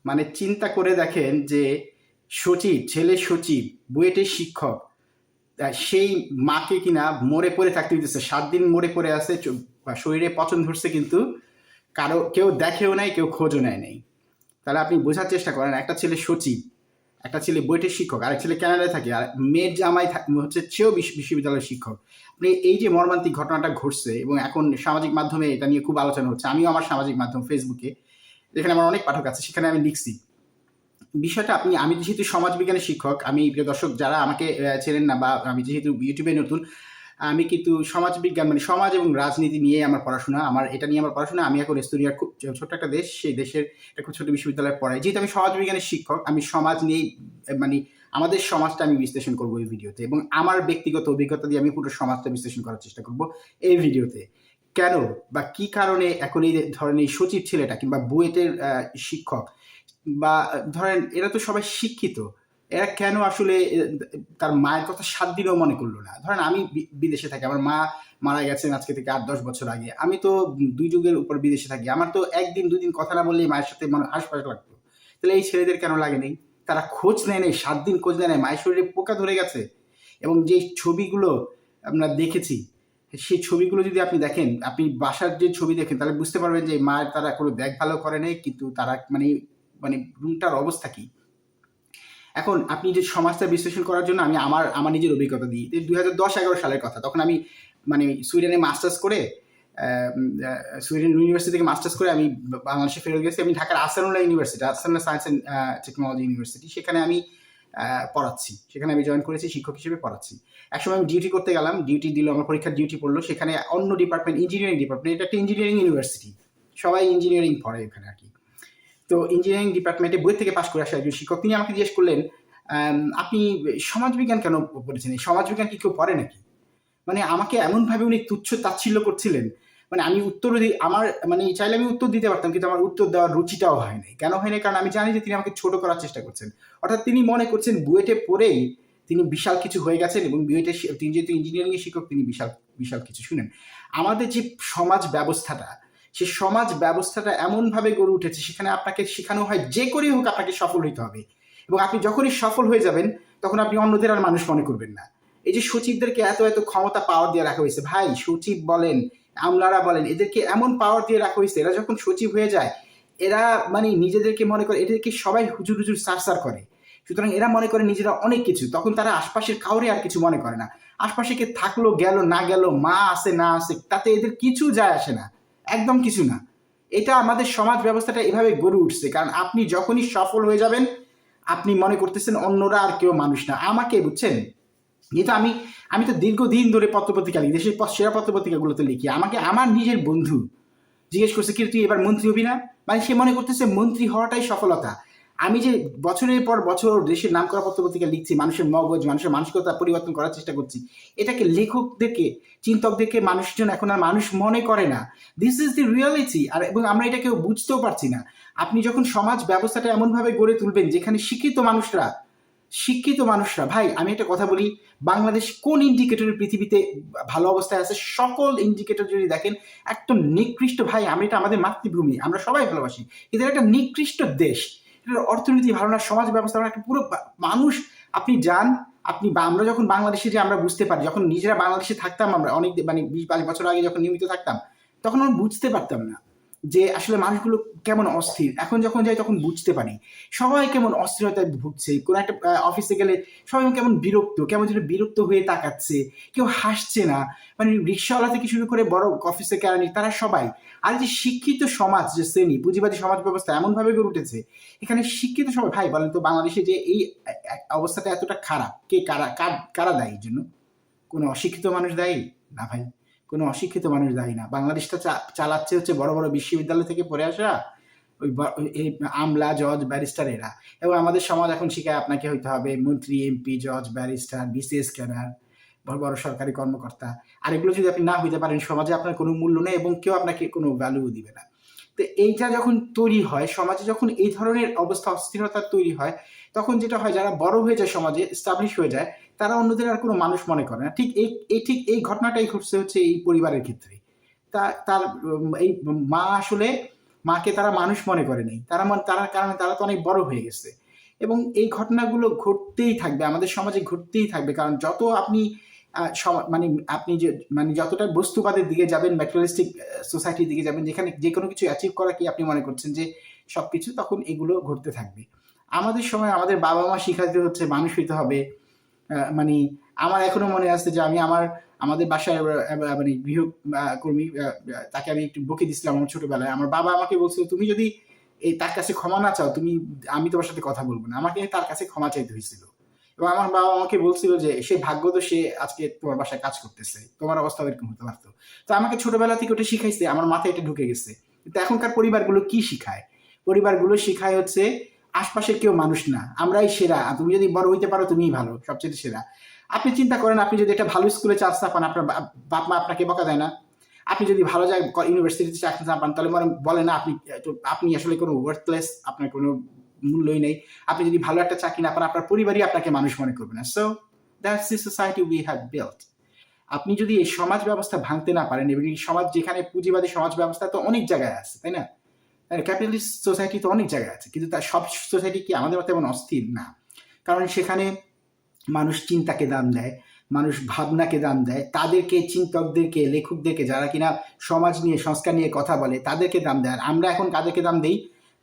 মানে চিন্তা করে দেখেন যে সচিব, ছেলে সচিব, বুয়েটের শিক্ষক, সেই মাকে কিনা মরে পড়ে থাকতে দিতেছে, 7 দিন মরে পড়ে আছে, শরীরে পচন ধরছে, কিন্তু কারো কেউ দেখেও নাই, কেউ খোঁজও নেয় নাই। তাহলে আপনি বোঝার চেষ্টা করেন, একটা ছেলে সচিব, একটা ছেলে বুয়েটের শিক্ষক, আরেক ছেলে কানাডায় থাকে, আর মেয়ের জামাই হচ্ছে সেও বিশ্ববিদ্যালয়ের শিক্ষক। আপনি এই যে মর্মান্তিক ঘটনাটা ঘটছে, এবং এখন সামাজিক মাধ্যমে এটা নিয়ে খুব আলোচনা হচ্ছে, আমিও আমার সামাজিক মাধ্যম ফেসবুকে, যেখানে আমার অনেক পাঠক আছে, সেখানে আমি লিখছি বিষয়টা। আমি যেহেতু সমাজবিজ্ঞানের শিক্ষক, আমি প্রিয় দর্শক যারা আমাকে চেনেন না, বা আমি যেহেতু ইউটিউবে নতুন, আমি কিন্তু সমাজবিজ্ঞান মানে সমাজ এবং রাজনীতি নিয়ে আমার পড়াশোনা, এটা নিয়ে আমার পড়াশোনা। আমি এখন এস্তোনিয়ার খুব ছোট্ট একটা দেশ, সেই দেশের একটা খুব ছোট বিশ্ববিদ্যালয়ে পড়াই। যেহেতু আমি সমাজবিজ্ঞানের শিক্ষক, আমি সমাজ নিয়েই মানে আমাদের সমাজটা আমি বিশ্লেষণ করবো এই ভিডিওতে, এবং আমার ব্যক্তিগত অভিজ্ঞতা দিয়ে আমি পুরো সমাজটা বিশ্লেষণ করার চেষ্টা করব এই ভিডিওতে। কেন বা কি কারণে এখন এই ধরনের এই সচিব ছেলেটা কিংবা বুয়েটের শিক্ষক, বা ধরেন এরা তো সবাই শিক্ষিত, এরা কেন আসলে তার মায়ের কথা 7 দিনও মনে করলো না? ধরেন আমি বিদেশে থাকি, আমার মা মারা গেছেন আজকে থেকে 8-10 বছর আগে, আমি তো 2 যুগের উপর বিদেশে থাকি, আমার তো 1 দিন 2 দিন কথা না বললেই মায়ের সাথে মানে হাসপাতাল লাগতো। তাহলে এই ছেলেদের কেন লাগে নেই? তারা খোঁজ নেয় নেই, 7 দিন খোঁজ নেয় নাই, মায়ের শরীরে পোকা ধরে গেছে। এবং যে ছবিগুলো আমরা দেখেছি, সেই ছবিগুলো যদি আপনি দেখেন, আপনি বাসার যে ছবি দেখেন, তাহলে বুঝতে পারবেন যে মায়ের তারা কোনো দেখভালও করে নাই, কিন্তু তারা মানে মানে রুমটার অবস্থা কি। এখন আপনি যে সমাজটা বিশ্লেষণ করার জন্য আমি আমার নিজের অভিজ্ঞতা দিই। 2010-11 সালের কথা, তখন আমি মানে সুইডেনে মাস্টার্স করে, সুইডেন ইউনিভার্সিটি থেকে মাস্টার্স করে আমি বাংলাদেশে ফেরত গেছি। আমি ঢাকার Ahsanullah university, Ahsanullah science and technology university, সেখানে আমি পড়াচ্ছি, সেখানে আমি জয়েন করেছি, শিক্ষক হিসেবে পড়াচ্ছি। একসময় আমি ডিউটি করতে গেলাম, ডিউটি দিল, আমার পরীক্ষার ডিউটি পড়লো, সেখানে অন্য ডিপার্টমেন্ট, ইঞ্জিনিয়ারিং ডিপার্টমেন্ট, এটা একটা ইঞ্জিনিয়ারিং ইউনিভার্সিটি, সবাই ইঞ্জিনিয়ারিং পড়ে এখানে আর কি। তো ইঞ্জিনিয়ারিং ডিপার্টমেন্টে বই থেকে পাশ করে আসা একজন শিক্ষক, তিনি আমাকে জিজ্ঞেস করলেন, আপনি সমাজবিজ্ঞান কেন পড়েছেন? এই সমাজবিজ্ঞান কি কেউ পড়ে নাকি? মানে আমাকে এমনভাবে উনি তুচ্ছ তাচ্ছিল্য করছিলেন, মানে আমি উত্তর আমার মানে চাইলে আমি উত্তর দিতে পারতাম, কিন্তু আমার উত্তর দেওয়ার রুচিটাও হয় নাই। কেন হয় নাই? কারণ আমি জানি যে তিনি আমাকে ছোট করার চেষ্টা করছেন। অর্থাৎ তিনি মনে করছেন বুয়েটে পড়েই তিনি বিশাল কিছু হয়ে গেছেন, এবং বুয়েটে তিনি যেহেতু ইঞ্জিনিয়ারিং এর শিক্ষক, তিনি বিশাল বিশাল কিছু। শুনেন, আমাদের যে সমাজ ব্যবস্থাটা, সে সমাজ ব্যবস্থাটা এমনভাবে গড়ে উঠেছে, সেখানে আপনাকে শেখানো হয় যে করেই হোক আপনাকে সফল হইতে হবে, এবং আপনি যখনই সফল হয়ে যাবেন, তখন আপনি অন্যদের আর মানুষ মনে করবেন না। এই যে সচিবদেরকে এত এত ক্ষমতা পাওয়ার দিয়ে রাখা হয়েছে, ভাই সচিব বলেন, আমলারা বলেন, এদেরকে এমন পাওয়ার দিয়ে রাখা হয়েছে, এরা যখন সচিব হয়ে যায়, এরা মানে নিজেদেরকে মনে করে, এদেরকে সবাই হুজুর হুজুর সার করে। সুতরাং এরা মনে করে নিজেরা অনেক কিছু, তখন তারা আশপাশের কাউরে আর কিছু মনে করে না। আশপাশে কে থাকলো গেল না গেল, মা আছে না আছে, তাতে এদের কিছু যায় আসে না, একদম কিছু না। এটা আমাদের সমাজ ব্যবস্থাটা এভাবে গড়ে উঠছে, কারণ আপনি যখনই সফল হয়ে যাবেন, আপনি মনে করতেছেন অন্যরা আর কেউ মানুষ না, আমাকে, বুঝছেন? যেহেতু আমি তো দীর্ঘদিন ধরে পত্রপত্রিকা লিখি, দেশের সেরা পত্রপত্রিকাগুলোতে লিখি, আমাকে আমার নিজের বন্ধু জিজ্ঞেস করছে, কি তুই এবার মন্ত্রী হবি না? মানে সে মনে করতেছে মন্ত্রী হওয়াটাই সফলতা। আমি যে বছরের পর বছর দেশের নাম করা পত্রপত্রিকা লিখছি, মানুষের মগজ, মানুষের মানসিকতা পরিবর্তন করার চেষ্টা করছি, এটাকে লেখকদেরকে, চিন্তকদেরকে মানুষজন এখন আর মানুষ মনে করে না। This is the reality. আর এবং আমরা এটা কেউ বুঝতেও পারছি না। আপনি যখন সমাজ ব্যবস্থাটা এমনভাবে গড়ে তুলবেন যেখানে শিক্ষিত মানুষরা, ভাই আমি একটা কথা বলি, বাংলাদেশ কোন ইন্ডিকেটরের পৃথিবীতে ভালো অবস্থায় আছে? সকল ইন্ডিকেটর যদি দেখেন, একদম নিকৃষ্ট। ভাই আমি, এটা আমাদের মাতৃভূমি, আমরা সবাই ভালোবাসি, কিন্তু একটা নিকৃষ্ট দেশ। এটার অর্থনীতি ভালো না, সমাজ ব্যবস্থা ভালো না, একটা পুরো মানুষ। আপনি যান, আমরা যখন বাংলাদেশে যে আমরা বুঝতে পারি, যখন নিজেরা বাংলাদেশে থাকতাম, আমরা অনেক মানে 20-22 বছর আগে যখন নিয়মিত থাকতাম, তখন আমরা বুঝতে পারতাম না যে আসলে মানুষগুলো কেমন অস্থির। এখন যখন যাই তখন বুঝতে পারি সবাই কেমন অস্থিরতায় ভুগছে। কোনো একটা অফিসে গেলে সবাই কেমন বিরক্ত, কেমন যেন বিরক্ত হয়ে তাকাচ্ছে, কেউ হাসছে না। মানে রিক্সাওয়ালা থেকে শুরু করে বড় অফিসে কেরানি, তারা সবাই। আর যে শিক্ষিত সমাজ, যে শ্রেণী, পুঁজিবাদী সমাজ ব্যবস্থা এমনভাবে গড়ে উঠেছে, এখানে শিক্ষিত সবাই, ভাই বলেন তো বাংলাদেশে যে এই অবস্থাটা এতটা খারাপ, কারা দায়ী এর জন্য? কোনো অশিক্ষিত মানুষ দায়ী না ভাই, কোনো অশিক্ষিত মানুষ দায়ী না। বাংলাদেশটা চালাচ্ছে হচ্ছে বড় বড় বিশ্ববিদ্যালয় থেকে পড়ে আসা ওই এই আমলা, জজ, ব্যারিস্টার এরা। এবং আমাদের সমাজ এখন শিখায় আপনাকে হইতে হবে মন্ত্রী, এমপি, জজ, ব্যারিস্টার, বিসিএস ক্যাডার, বড় বড় সরকারি কর্মকর্তা। আর এগুলো যদি আপনি না হইতে পারেন, সমাজে আপনার কোনো মূল্য নেই, এবং কেউ আপনাকে কোনো ভ্যালুও দিবে না। তো এইটা যখন তৈরি হয় সমাজে, যখন এই ধরনের অবস্থা, অস্থিরতা তৈরি হয়, তখন যেটা হয়, যারা বড় হয়ে যায় সমাজে, এস্টাবলিশ হয়ে যায়, তারা অন্যদের আর কোনো মানুষ মনে করে না। ঠিক এই ঘটনাটাই ঘটছে হচ্ছে এই পরিবারের ক্ষেত্রে। তার এই মা আসলে মাকে তারা মানুষ মনে করে নাই, কারণ তারা তো অনেক বড় হয়ে গেছে। এবং এই ঘটনাগুলো ঘটতেই থাকবে, আমাদের সমাজে ঘটতেই থাকবে, কারণ যত আপনি মানে আপনি মানে যতটা বস্তুবাদের দিকে যাবেন, ম্যাটেরিয়ালিস্টিক সোসাইটির দিকে যাবেন, যেখানে যে কোনো কিছু অ্যাচিভ করা কি আপনি মনে করছেন যে সবকিছু, তখন এগুলো ঘটতে থাকবে। আমাদের সময় আমাদের বাবা মা শিখাতে হচ্ছে মানুষ হইতে হবে। মানে আমার এখনো মনে আছে যে আমি আমাদের বাসায় মানে গৃহকর্মী, তাকে আমি একটু বকে দিচ্ছিলাম আমার ছোটবেলায়। আমার বাবা আমাকে বলছিল, তুমি যদি তার কাছে ক্ষমা না চাও, আমি তোমার সাথে কথা বলবো না। আমাকে তার কাছে ক্ষমা চাইতে হয়েছিল। এবং আমার বাবা আমাকে বলছিল যে সে ভাগ্য তো সে আজকে তোমার বাসায় কাজ করতেছে, তোমার অবস্থা এরকম হতে পারতো। তো আমাকে ছোটবেলা থেকে ওটা শিখাইছে, আমার মাথায় এটা ঢুকে গেছে। কিন্তু এখনকার পরিবারগুলো কি শিখায়? পরিবারগুলো শিখায় হচ্ছে আশপাশের কেউ মানুষ না, আমরাই সেরা, তুমি যদি বড় হইতে পারো তুমিই ভালো, সবচেয়ে সেরা। আপনি চিন্তা করেন, আপনি যদি একটা ভালো স্কুলে চান্স না পান, আপনার বাপ মা আপনাকে বকা দেয় না? আপনি যদি ভালো জায়গায় ইউনিভার্সিটিতে চান্স না পান, তাহলে বলে না আপনি আসলে কোনো ওয়ার্থলেস, আপনার কোনো মূল্যই নেই। আপনি যদি ভালো একটা চাকরি না পান, আপনার পরিবারই আপনাকে মানুষ মনে করবে না। So that's the society we have built. আপনি যদি এই সমাজ ব্যবস্থা ভাঙতে না পারেন, এবং এই সমাজ, যেখানে পুঁজিবাদী সমাজ ব্যবস্থা তো অনেক জায়গায় আছে, তাই না? ক্যাপিটালিস্ট সোসাইটি তো অনেক জায়গায় আছে, কিন্তু তার সব সোসাইটি কি আমাদের মতো এমন অস্থির? না। কারণ সেখানে মানুষ চিন্তাকে দাম দেয়, মানুষ ভাবনাকে দাম দেয়, তাদেরকে, চিন্তকদেরকে, লেখকদেরকে, যারা কিনা সমাজ নিয়ে, সংস্কার নিয়ে কথা বলে, তাদেরকে দাম দেয়। আর আমরা এখন কাদেরকে দাম দেই?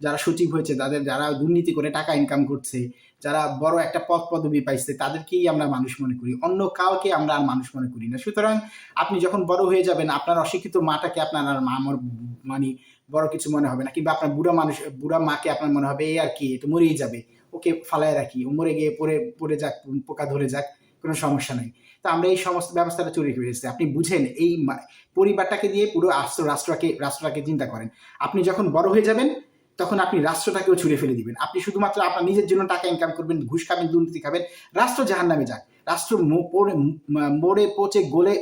যারা সচিব হয়েছে, যারা দুর্নীতি করে টাকা ইনকাম করছে, যারা বড় একটা পদবি পাইছে, তাদেরকেই আমরা মানুষ মনে করি, অন্য কাউকে আমরা আর মানুষ মনে করি না। সুতরাং আপনি যখন বড় হয়ে যাবেন, আপনার অশিক্ষিত মাটাকে আপনার আর মানে বড় কিছু মনে হবে না, কিংবা আপনার বুড়া মাকে আপনার মনে হবে এই আর কি, একটু মরেই যাবে, ওকে ফালায় রাখি, ও মরে গিয়ে পড়ে যাক, পোকা ধরে যাক, কোনো সমস্যা নেই। তো আমরা এই সমস্ত ব্যবস্থাটা চুরি করে এসেছি। আপনি বুঝেন, এই পরিবারটাকে দিয়ে পুরো রাষ্ট্রটাকে চিন্তা করেন। আপনি যখন বড় হয়ে যাবেন, তখন আপনি রাষ্ট্রটাকেও ছুঁড়ে ফেলে দিবেন। আপনি শুধুমাত্র আপনার নিজের জন্য টাকা ইনকাম করবেন, ঘুষ খাবেন, দুর্নীতি খাবেন, রাষ্ট্র জাহান্নামে যাক, রাষ্ট্র মরে পচে গলে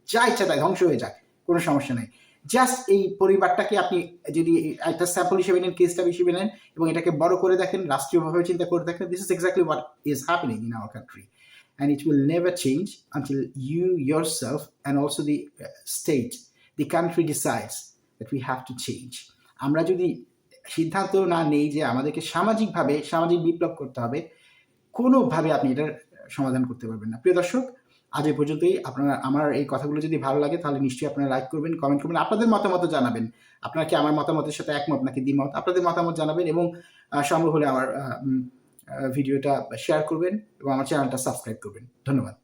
যা ইচ্ছা তাই ধ্বংস হয়ে যাক, কোনো সমস্যা নেই। জাস্ট এই পরিবারটাকে আপনি যদি একটা স্যাম্পল হিসেবে নেন, কেস স্টাডি হিসেবে নেন, এবং এটাকে বড় করে দেখেন, রাষ্ট্রীয়ভাবে চিন্তা করে দেখেন, this is exactly what is happening in our country, and it will never change until you yourself and also the state, the country decides that we have to change. আমরা যদি সিদ্ধান্ত না নেই যে আমাদেরকে সামাজিক বিপ্লব করতে হবে, কোনোভাবে আপনি এটার সমাধান করতে পারবেন না। প্রিয় দর্শক, আজ এই পর্যন্তই। আমার এই কথাগুলো যদি ভালো লাগে, তাহলে নিশ্চয়ই আপনারা লাইক করবেন, কমেন্ট করবেন, আপনাদের মতামত জানাবেন। আপনারা কি আমার মতামতের সাথে একমত নাকি দ্বিমত? আপনাদের মতামত জানাবেন, এবং সম্ভব হলে আমার ভিডিওটা শেয়ার করবেন, এবং আমার চ্যানেলটা সাবস্ক্রাইব করবেন। ধন্যবাদ।